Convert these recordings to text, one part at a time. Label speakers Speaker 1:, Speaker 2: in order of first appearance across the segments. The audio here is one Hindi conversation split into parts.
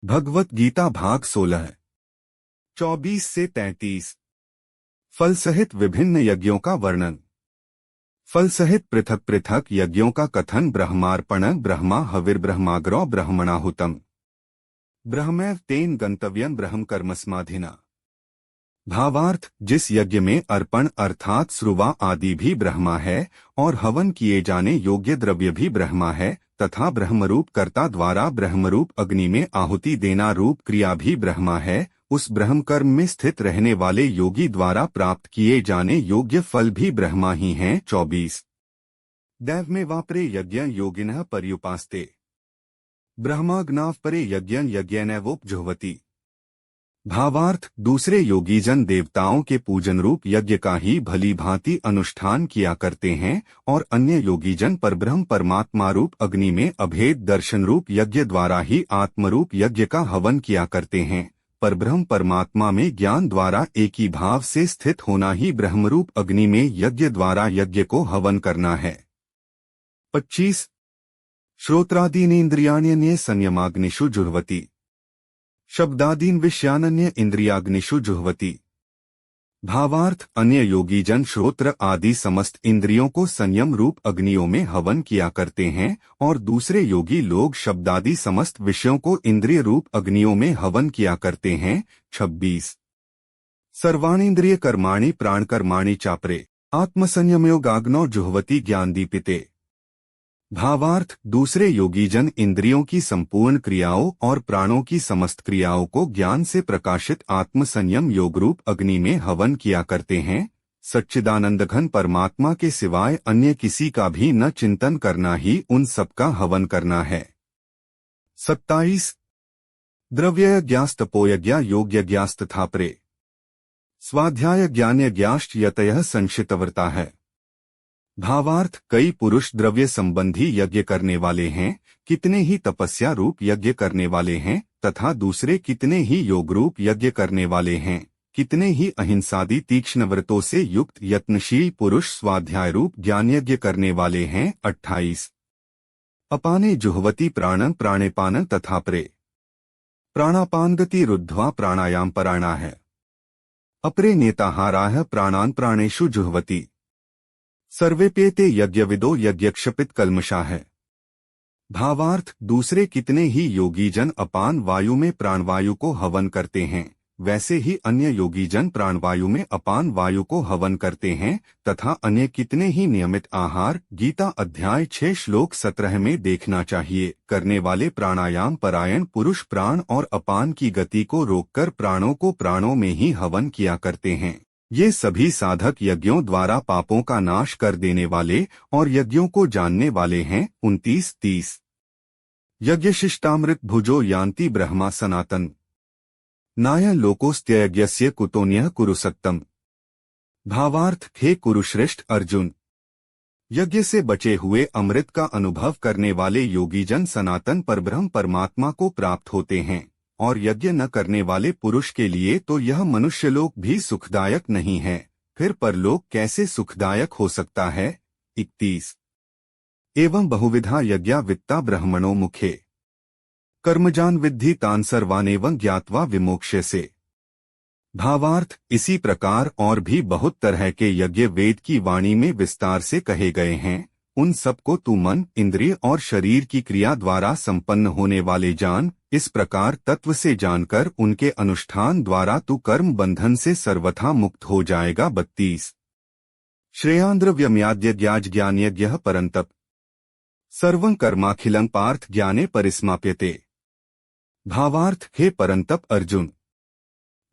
Speaker 1: भगवत गीता भाग 16 24 से 33। फल सहित विभिन्न यज्ञों का वर्णन। फल सहित पृथक पृथक यज्ञों का कथन। ब्रह्मार्पण ब्रह्मा हविर्ब्रह्माग्रौ ब्रह्मणाहुतम ब्रह्मैव तेन गंतव्यम ब्रह्म कर्मस्माधिना। भावार्थ, जिस यज्ञ में अर्पण अर्थात श्रुवा आदि भी ब्रह्मा है और हवन किए जाने योग्य द्रव्य भी ब्रह्मा है तथा ब्रह्मरूप कर्ता द्वारा ब्रह्मरूप अग्नि में आहुति देना रूप क्रिया भी ब्रह्मा है, उस ब्रह्म कर्म में स्थित रहने वाले योगी द्वारा प्राप्त किए जाने योग्य फल भी ब्रह्मा ही हैं। 24। दैव में वापरे यज्ञ योगिनः पर्युपास्ते ब्रह्माग्नाव परे यज्ञ यज्ञैनैवोपजुह्वति। भावार्थ, दूसरे योगीजन देवताओं के पूजन रूप यज्ञ का ही भली भांति अनुष्ठान किया करते हैं और अन्य योगीजन परब्रह्म परमात्मा रूप अग्नि में अभेद दर्शन रूप यज्ञ द्वारा ही आत्मरूप यज्ञ का हवन किया करते हैं। परब्रह्म परमात्मा में ज्ञान द्वारा एक ही भाव से स्थित होना ही ब्रह्मरूप अग्नि में यज्ञ द्वारा यज्ञ को हवन करना है। 25। श्रोत्रादीनेन्द्रियाण्यन्ये संयमाग्निषु जुह्वति शब्दादीन विषयानन्य इंद्रियाग्निषु जुह्वति। भावार्थ, अन्य योगीजन श्रोत्र आदि समस्त इंद्रियों को संयम रूप अग्नियों में हवन किया करते हैं और दूसरे योगी लोग शब्दादि समस्त विषयों को इंद्रिय रूप अग्नियों में हवन किया करते हैं। 26। सर्वाणीन्द्रिय कर्माणि प्राणकर्माणि चापरे आत्मसंयमयोगाग्नौ जुह्वति ज्ञानदीपिते। भावार्थ, दूसरे योगीजन इंद्रियों की संपूर्ण क्रियाओं और प्राणों की समस्त क्रियाओं को ज्ञान से प्रकाशित आत्मसंयम योगरूप अग्नि में हवन किया करते हैं। सच्चिदानंदघन परमात्मा के सिवाय अन्य किसी का भी न चिंतन करना ही उन सबका हवन करना है। 27। द्रव्ययज्ञास्तपोयज्ञ योगयज्ञास्तथापरे स्वाध्याय ज्ञानयज्ञाश्च यतयः संशितव्रता है। भावार्थ, कई पुरुष द्रव्य संबंधी यज्ञ करने वाले हैं, कितने ही तपस्या रूप यज्ञ करने वाले हैं तथा दूसरे कितने ही योग रूप यज्ञ करने वाले हैं, कितने ही अहिंसादि तीक्ष्ण व्रतों से युक्त यत्नशील पुरुष स्वाध्याय रूप ज्ञान यज्ञ करने वाले हैं। 28। अपाने जुह्वति प्राणं प्राणेपानं तथापरे प्राणापानगति रुद्ध्वा प्राणायाम परायणा है। अपरे नेताहाराः प्राणान् प्राणेषु जुह्वति सर्वेप्येते यज्ञविदो यज्ञक्षपित कल्मषा है। भावार्थ, दूसरे कितने ही योगीजन अपान वायु में प्राणवायु को हवन करते हैं, वैसे ही अन्य योगीजन प्राणवायु में अपान वायु को हवन करते हैं तथा अन्य कितने ही नियमित आहार गीता अध्याय 6 श्लोक 17 में देखना चाहिए करने वाले प्राणायाम परायण पुरुष प्राण और अपान की गति को रोककर प्राणों को प्राणों में ही हवन किया करते हैं। ये सभी साधक यज्ञों द्वारा पापों का नाश कर देने वाले और यज्ञों को जानने वाले हैं। 29-30। यज्ञशिष्टामृत भुजो यान्ति ब्रह्मा सनातन नाय लोकोस्त्ययज्ञस्य कुतोन्यः कुरुसक्तम। भावार्थ, हे कुरुश्रेष्ठ अर्जुन, यज्ञ से बचे हुए अमृत का अनुभव करने वाले योगीजन सनातन परब्रह्म परमात्मा को प्राप्त होते हैं और यज्ञ न करने वाले पुरुष के लिए तो यह मनुष्यलोक भी सुखदायक नहीं है, फिर परलोक कैसे सुखदायक हो सकता है। 31। एवं बहुविधा यज्ञा वित्ता ब्रह्मणो मुखे कर्मजान विद्धि तान सर्वानेवं ज्ञात्वा विमोक्ष्यसे। भावार्थ, इसी प्रकार और भी बहुत तरह के यज्ञ वेद की वाणी में विस्तार से कहे गए हैं, उन सबको तू मन इंद्रिय और शरीर की क्रिया द्वारा संपन्न होने वाले जान। इस प्रकार तत्व से जानकर उनके अनुष्ठान द्वारा तू कर्म बंधन से सर्वथा मुक्त हो जाएगा। 32। श्रेयान्द्रव्यम्याद्यज्ञाज ज्ञानयज्ञः परन्तप सर्वं कर्माखिलं पार्थ ज्ञाने परिसमाप्यते। भावार्थ, हे परंतप अर्जुन,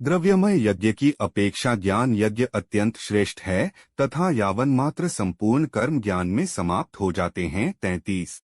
Speaker 1: द्रव्यमय यज्ञ की अपेक्षा ज्ञान यज्ञ अत्यंत श्रेष्ठ है तथा यावन मात्र संपूर्ण कर्म ज्ञान में समाप्त हो जाते हैं। 33।